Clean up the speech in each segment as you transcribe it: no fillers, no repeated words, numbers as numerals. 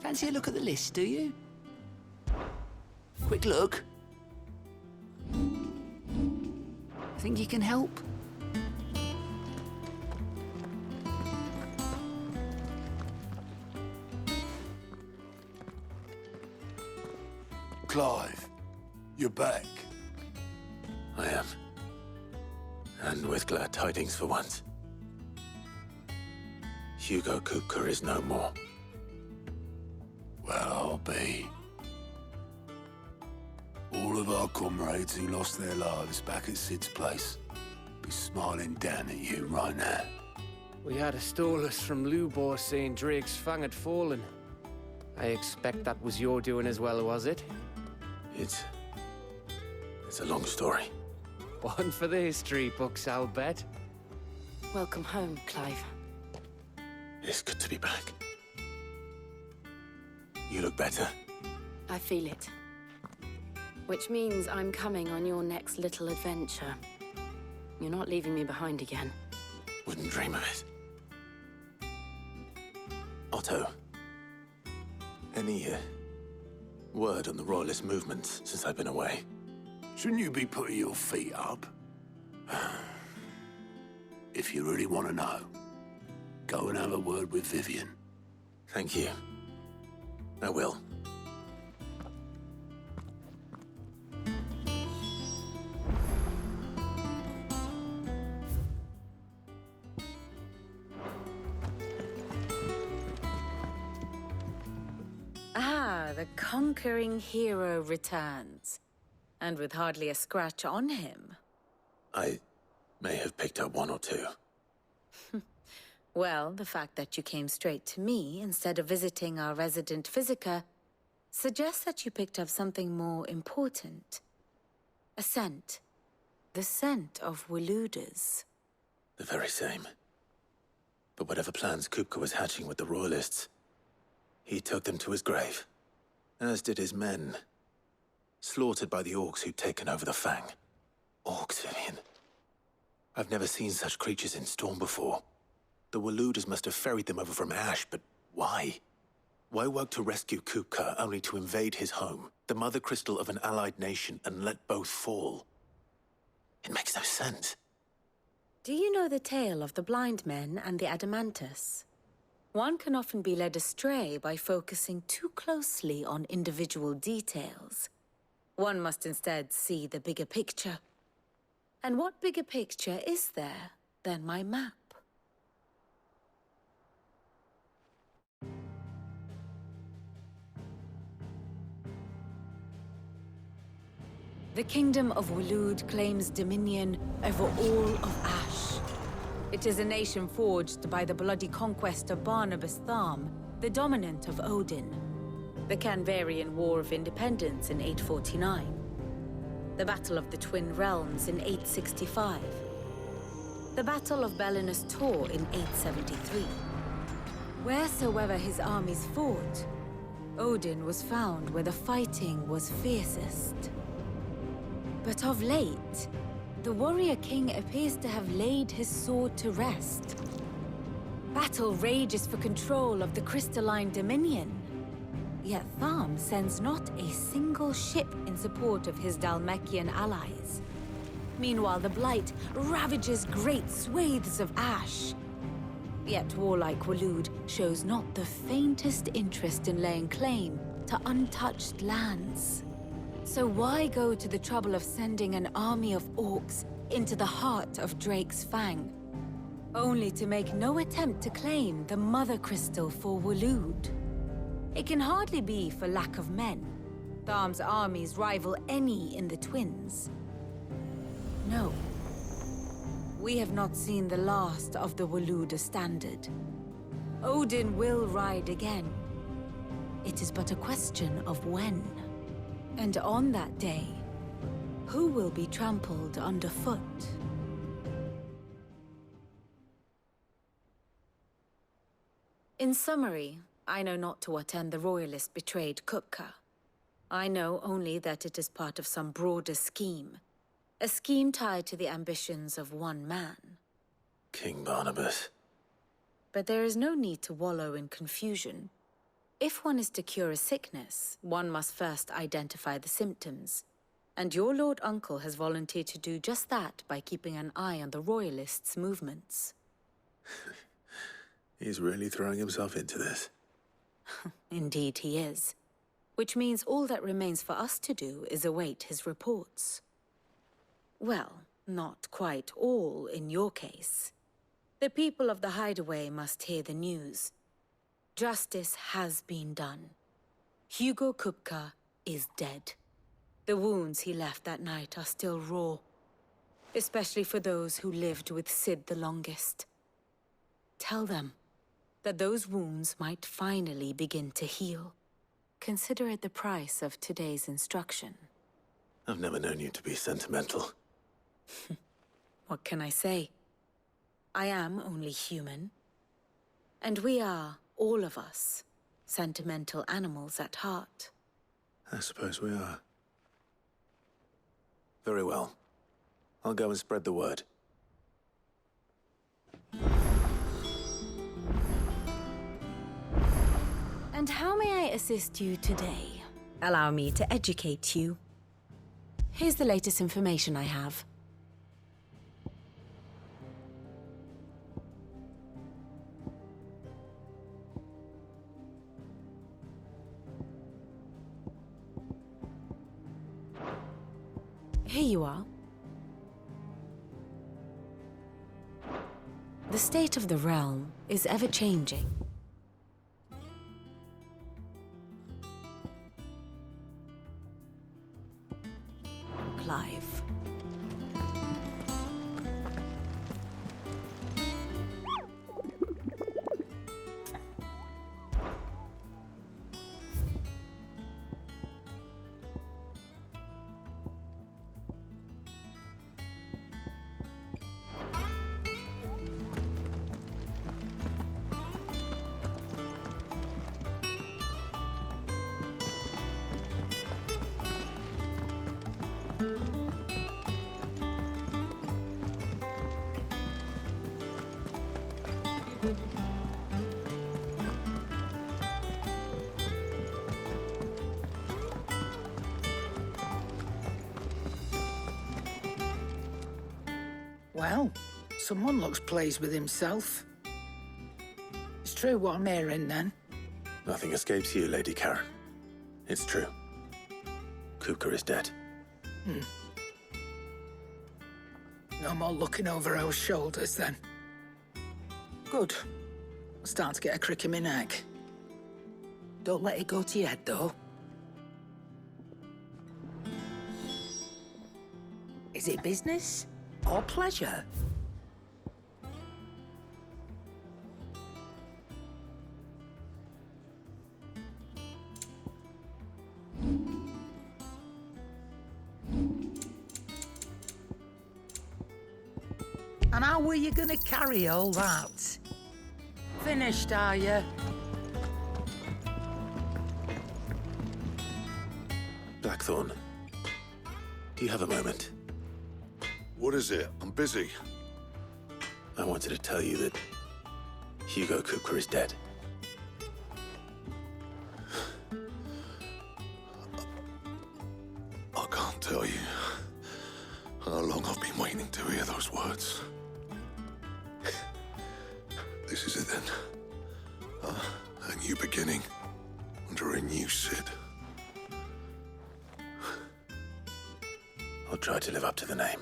Fancy a look at the list, do you? Quick look. Think you can help? Clive, you're back. I am. And with glad tidings for once. Hugo Kupka is no more. Well, I'll be. All of our comrades who lost their lives back at Sid's place be smiling down at you right now. We had a stolus from Lubor saying Drake's fang had fallen. I expect that was your doing as well, was it? It's a long story. One for the history books, I'll bet. Welcome home, Clive. It's good to be back. You look better. I feel it. Which means I'm coming on your next little adventure. You're not leaving me behind again. Wouldn't dream of it. Otto, any word on the Royalist movements since I've been away? Shouldn't you be putting your feet up? If you really want to know, go and have a word with Vivian. Thank you. I will. Ah, the conquering hero returns. And with hardly a scratch on him. I may have picked up one or two. Well, the fact that you came straight to me instead of visiting our resident physiker suggests that you picked up something more important. A scent. The scent of Waludas. The very same. But whatever plans Kupka was hatching with the Royalists, he took them to his grave. As did his men. Slaughtered by the orcs who'd taken over the Fang. Orcs, Vivian. I've never seen such creatures in Storm before. The Waludas must have ferried them over from Ash, but why? Why work to rescue Kupka only to invade his home, the mother crystal of an allied nation, and let both fall? It makes no sense. Do you know the tale of the blind men and the Adamantus? One can often be led astray by focusing too closely on individual details. One must instead see the bigger picture. And what bigger picture is there than my map? The Kingdom of Waloed claims dominion over all of Ash. It is a nation forged by the bloody conquest of Barnabas Tharm, the dominant of Odin. The Canvarian War of Independence in 849. The Battle of the Twin Realms in 865. The Battle of Belinus Tor in 873. Wheresoever his armies fought, Odin was found where the fighting was fiercest. But of late, the warrior king appears to have laid his sword to rest. Battle rages for control of the crystalline dominion. Yet Tharm sends not a single ship in support of his Dhalmekian allies. Meanwhile, the Blight ravages great swathes of Ash. Yet warlike Waloed shows not the faintest interest in laying claim to untouched lands. So why go to the trouble of sending an army of orcs into the heart of Drake's Fang, only to make no attempt to claim the Mother Crystal for Waloed? It can hardly be for lack of men. Tharm's armies rival any in the Twins. No. We have not seen the last of the Waluda standard. Odin will ride again. It is but a question of when. And on that day, who will be trampled underfoot? In summary, I know not to what end the Royalists betrayed Kupka. I know only that it is part of some broader scheme. A scheme tied to the ambitions of one man. King Barnabas. But there is no need to wallow in confusion. If one is to cure a sickness, one must first identify the symptoms. And your Lord Uncle has volunteered to do just that by keeping an eye on the Royalists' movements. He's really throwing himself into this. Indeed he is. Which means all that remains for us to do is await his reports. Well, not quite all in your case. The people of the Hideaway must hear the news. Justice has been done. Hugo Kupka is dead. The wounds he left that night are still raw, especially for those who lived with Sid the longest. Tell them that those wounds might finally begin to heal. Consider it the price of today's instruction. I've never known you to be sentimental. What can I say? I am only human. And we are, all of us, sentimental animals at heart. I suppose we are. Very well. I'll go and spread the word. And how may I assist you today? Allow me to educate you. Here's the latest information I have. Here you are. The state of the realm is ever-changing. Clive. Well, someone looks pleased with himself. It's true what I'm hearing, then. Nothing escapes you, Lady Karen. It's true. Kupka is dead. No more looking over our shoulders, then. Good. I'm starting to get a crick in my neck. Don't let it go to your head, though. Is it business or pleasure? And how were you gonna carry all that? Finished, are you? Blackthorn, do you have a moment? What is it? I'm busy. I wanted to tell you that Hugo Kupka is dead. I can't tell you how long I've been waiting to hear those words. This is it then. A new beginning under a new Sid. I'll try to live up to the name.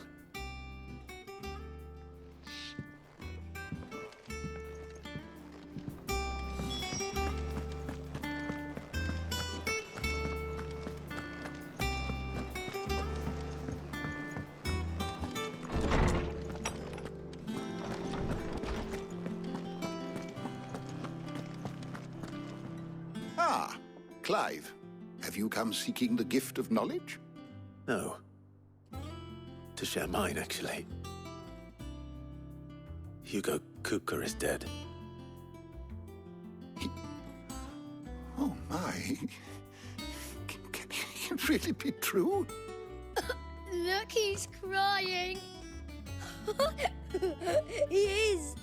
Ah, Clive. Have you come seeking the gift of knowledge? No. To share mine, actually. Hugo Kupka is dead. Oh, my. Can it really be true? Look, he's crying. He is.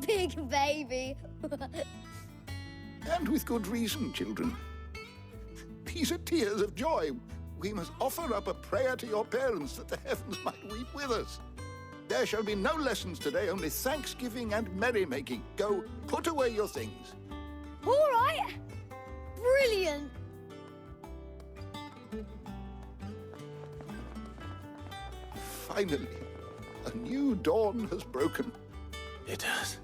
Big baby. And with good reason, children. These are tears of joy. We must offer up a prayer to your parents that the heavens might weep with us. There shall be no lessons today, only thanksgiving and merrymaking. Go, put away your things. All right. Brilliant. Finally, a new dawn has broken. It has.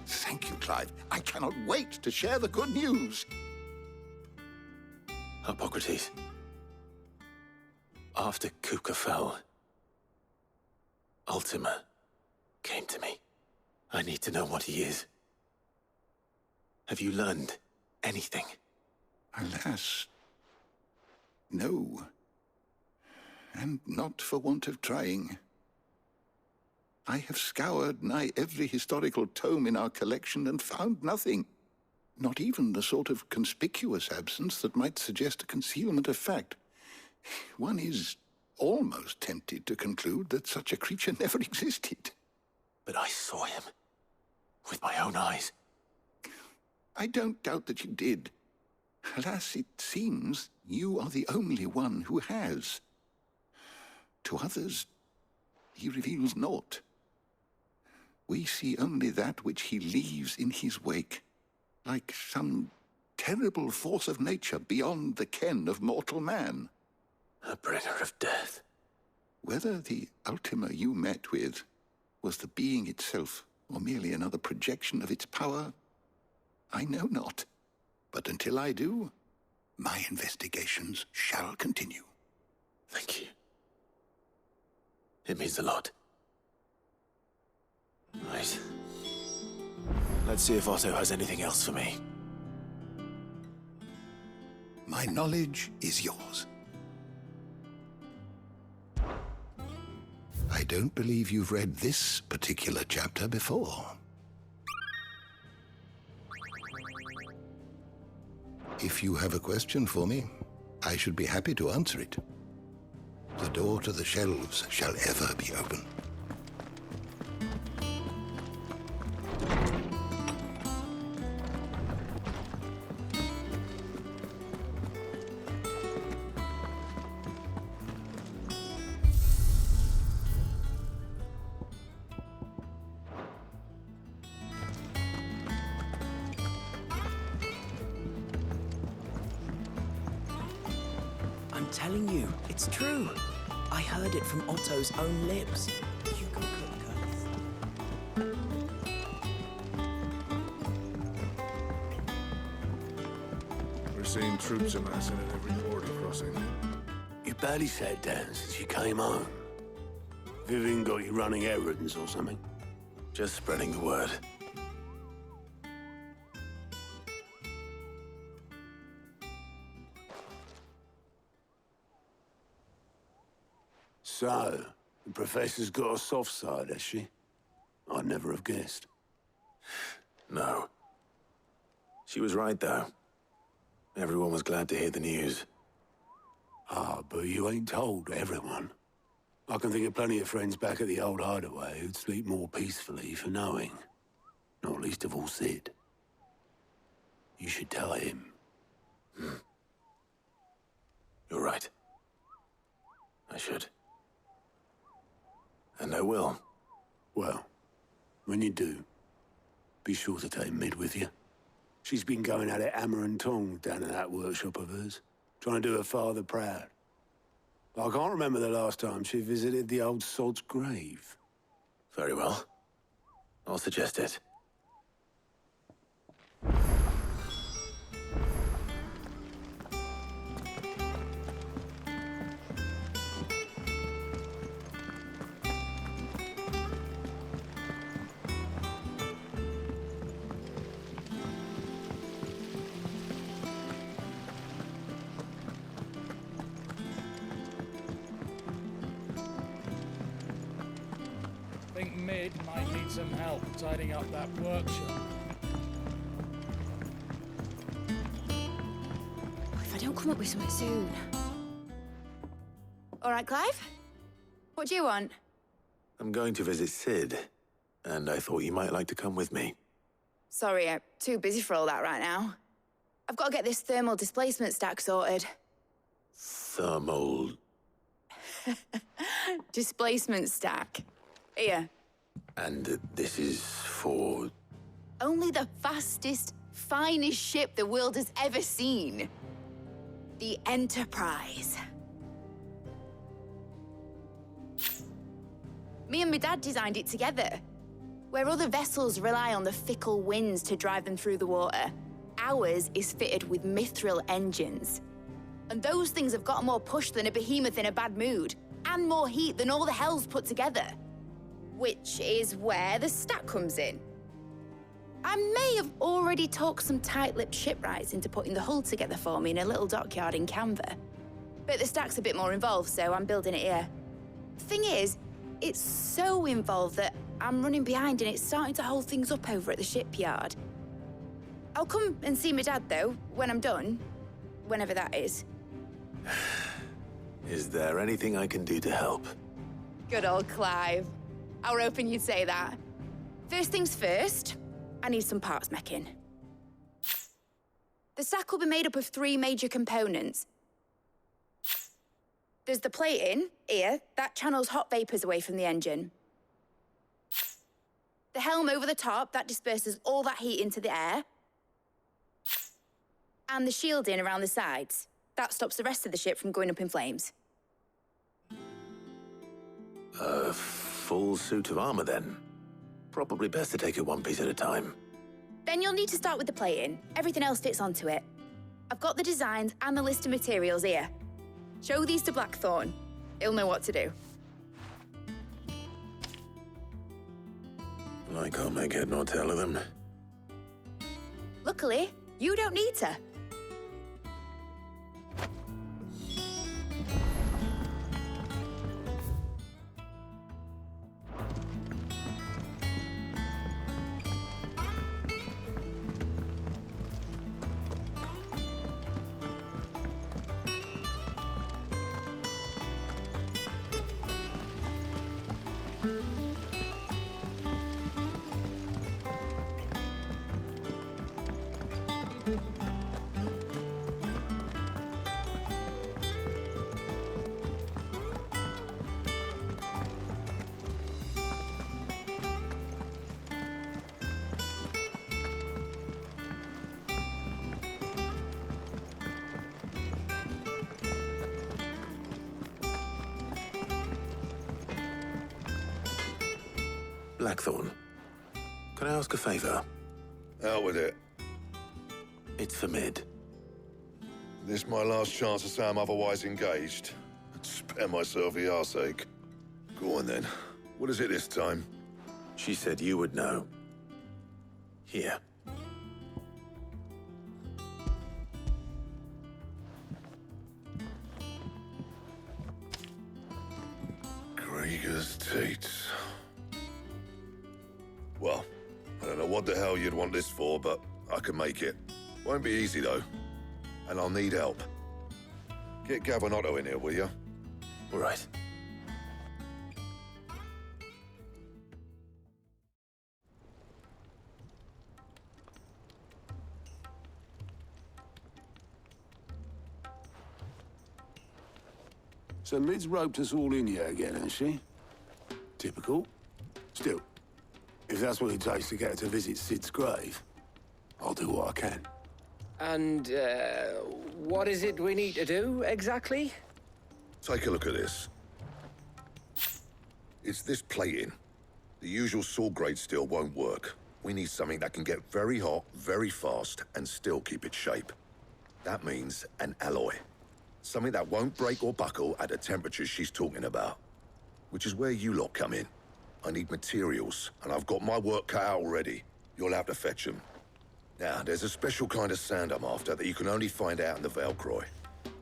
Thank you, Clive. I cannot wait to share the good news. Hippocrates. After Kupka fell, Ultima came to me. I need to know what he is. Have you learned anything? Alas, no. And not for want of trying. I have scoured nigh every historical tome in our collection and found nothing. Not even the sort of conspicuous absence that might suggest a concealment of fact. One is almost tempted to conclude that such a creature never existed. But I saw him. With my own eyes. I don't doubt that you did. Alas, it seems you are the only one who has. To others, he reveals naught. We see only that which he leaves in his wake, like some terrible force of nature beyond the ken of mortal man. A bringer of death. Whether the Ultima you met with was the being itself, or merely another projection of its power, I know not. But until I do, my investigations shall continue. Thank you. It means a lot. Right. Let's see if Otto has anything else for me. My knowledge is yours. I don't believe you've read this particular chapter before. If you have a question for me, I should be happy to answer it. The door to the shelves shall ever be open. I'm telling you, it's true. I heard it from Otto's own lips. Hugo Kupka. We're seeing troops amassing at every border crossing. You barely sat down since you came home. Vivian got you running errands or something? Just spreading the word. So, the Professor's got a soft side, has she? I'd never have guessed. No. She was right, though. Everyone was glad to hear the news. Ah, but you ain't told everyone. I can think of plenty of friends back at the old hideaway who'd sleep more peacefully for knowing. Not least of all Sid. You should tell him. You're right. I should. And I will. Well, when you do, be sure to take Mid with you. She's been going at it hammer and tong down in that workshop of hers, trying to do her father proud. I can't remember the last time she visited the old sod's grave. Very well. I'll suggest it. I think Mid might need some help tidying up that workshop. If I don't come up with something soon. All right, Clive? What do you want? I'm going to visit Sid, and I thought you might like to come with me. Sorry, I'm too busy for all that right now. I've got to get this thermal displacement stack sorted. Thermal... Displacement stack. Here. And this is for... Only the fastest, finest ship the world has ever seen. The Enterprise. Me and my dad designed it together. Where other vessels rely on the fickle winds to drive them through the water, ours is fitted with mithril engines. And those things have got more push than a behemoth in a bad mood, and more heat than all the hells put together. Which is where the stack comes in. I may have already talked some tight-lipped shipwrights into putting the hull together for me in a little dockyard in Canva. But the stack's a bit more involved, so I'm building it here. Thing is, it's so involved that I'm running behind and it's starting to hold things up over at the shipyard. I'll come and see my dad, though, when I'm done. Whenever that is. Is there anything I can do to help? Good old Clive. I were hoping you'd say that. First things first, I need some parts meching. The stack will be made up of 3 major components. There's the plating, here, that channels hot vapors away from the engine. The helm over the top, that disperses all that heat into the air. And the shielding around the sides. That stops the rest of the ship from going up in flames. A full suit of armor, then? Probably best to take it one piece at a time. Then you'll need to start with the plating. Everything else fits onto it. I've got the designs and the list of materials here. Show these to Blackthorn. He'll know what to do. I can't make head nor tail of them. Luckily, you don't need to. Blackthorn, can I ask a favor? Out with it. It's for Mid. This my last chance to say I'm otherwise engaged. Spare myself the arseache. Go on then. What is it this time? She said you would know. Here. Krieger's Tate. Well, I don't know what the hell you'd want this for, but I can make it. Won't be easy, though. And I'll need help. Get Gavin in here, will you? All right. So Mid's roped us all in here again, hasn't she? Typical. Still, if that's what it takes to get her to visit Sid's grave, I'll do what I can. And, what is it we need to do, exactly? Take a look at this. It's this plating. The usual saw grade steel won't work. We need something that can get very hot, very fast, and still keep its shape. That means an alloy. Something that won't break or buckle at the temperatures she's talking about. Which is where you lot come in. I need materials, and I've got my work cut out already. You'll have to fetch them. Now, there's a special kind of sand I'm after that you can only find out in the Valcroy.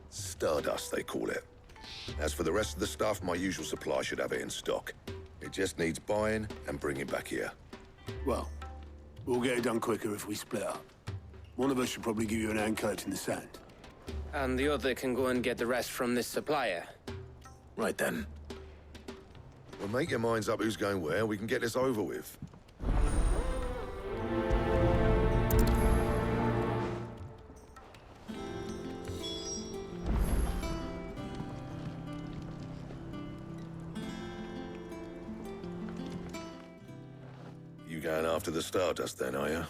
Stardust, they call it. As for the rest of the stuff, my usual supply should have it in stock. It just needs buying and bringing back here. Well, we'll get it done quicker if we split up. One of us should probably give you an hand coat in the sand. And the other can go and get the rest from this supplier. Right then. Well, make your minds up who's going where, we can get this over with. You going after the Stardust then, are you?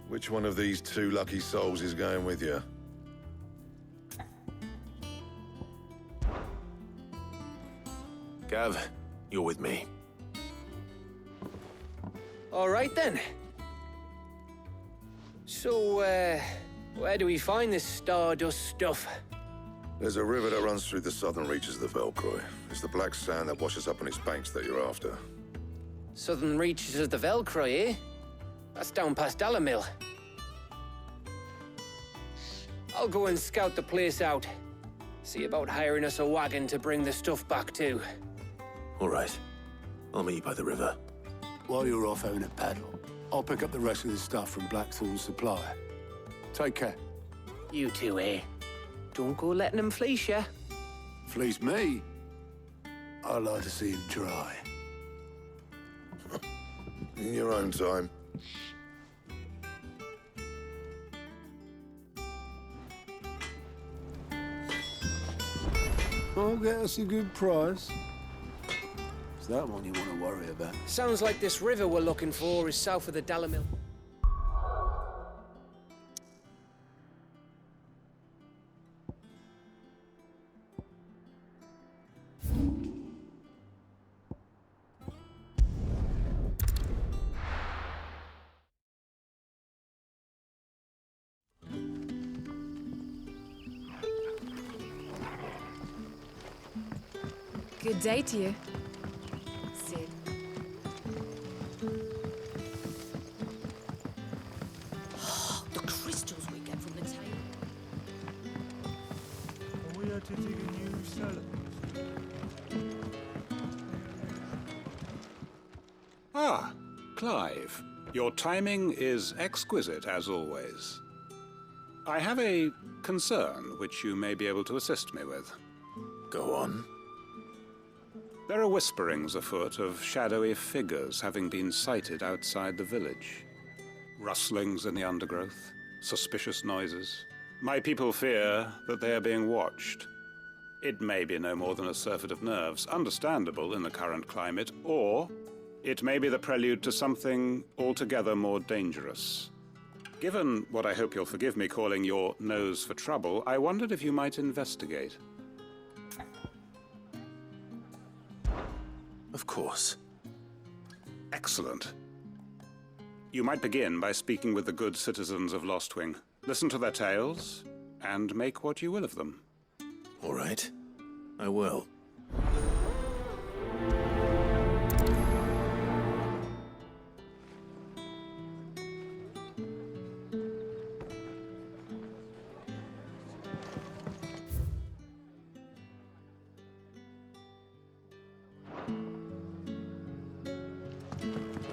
Which one of these two lucky souls is going with you? Gav, you're with me. All right then. So, where do we find this Stardust stuff? There's a river that runs through the southern reaches of the Velcroy. It's the black sand that washes up on its banks that you're after. Southern reaches of the Velcroy, eh? That's down past Alamil. I'll go and scout the place out. See about hiring us a wagon to bring the stuff back to. All right. I'll meet you by the river. While you're off having a paddle, I'll pick up the rest of the stuff from Blackthorn's supply. Take care. You two, eh? Don't go letting them fleece ya. Fleece me? I'd like to see him try. In your own time. I'll get us a good price. Is that one you want to worry about? Sounds like this river we're looking for is south of the Dalamil. Good day to you. Sid. The crystals we get from the tail. We are to dig a new cellar. Ah, Clive. Your timing is exquisite, as always. I have a concern which you may be able to assist me with. Go on. There are whisperings afoot of shadowy figures having been sighted outside the village. Rustlings in the undergrowth, suspicious noises. My people fear that they are being watched. It may be no more than a surfeit of nerves, understandable in the current climate, or it may be the prelude to something altogether more dangerous. Given what I hope you'll forgive me calling your nose for trouble, I wondered if you might investigate. Of course. Excellent. You might begin by speaking with the good citizens of Lostwing. Listen to their tales, and make what you will of them. All right. I will.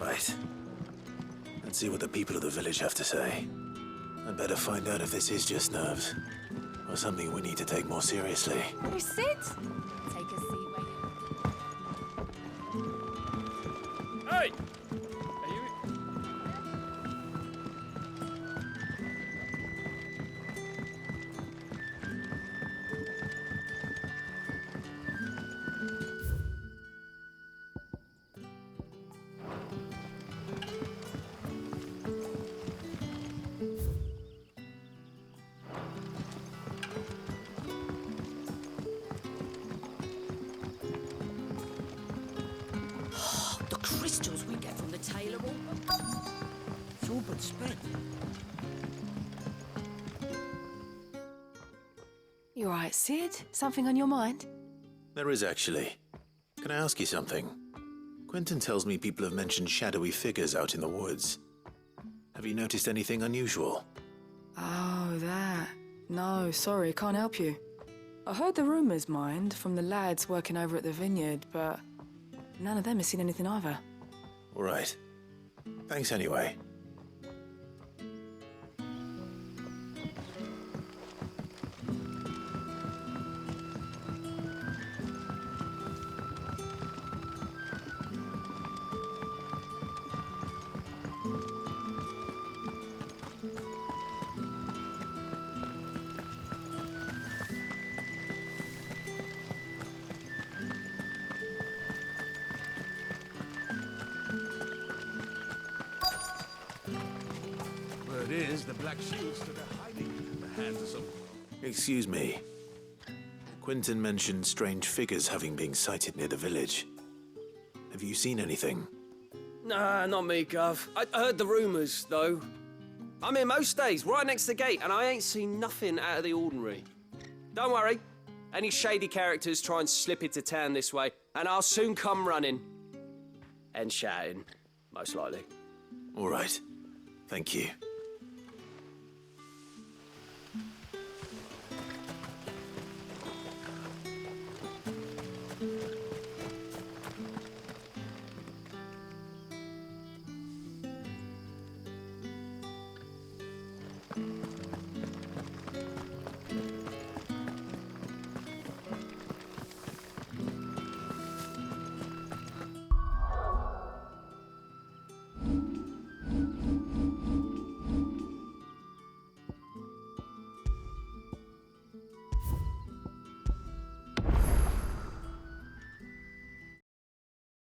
Right. Let's see what the people of the village have to say. I'd better find out if this is just nerves, or something we need to take more seriously. Oh, Sid! Take a seat where you... Hey! The crystals we get from the tail are all... It's all but spent. You all right, Sid? Something on your mind? There is actually. Can I ask you something? Quentin tells me people have mentioned shadowy figures out in the woods. Have you noticed anything unusual? Oh, that. No, sorry, can't help you. I heard the rumours, mind, from the lads working over at the vineyard, but none of them has seen anything either. All right. Thanks anyway. it is, the Black Shield stood a hiding in the hands of some... Excuse me. Quentin mentioned strange figures having been sighted near the village. Have you seen anything? Nah, not me, Gov. I heard the rumours, though. I'm here most days, right next to the gate, and I ain't seen nothing out of the ordinary. Don't worry. Any shady characters try and slip into town this way, and I'll soon come running. And shouting, most likely. All right. Thank you.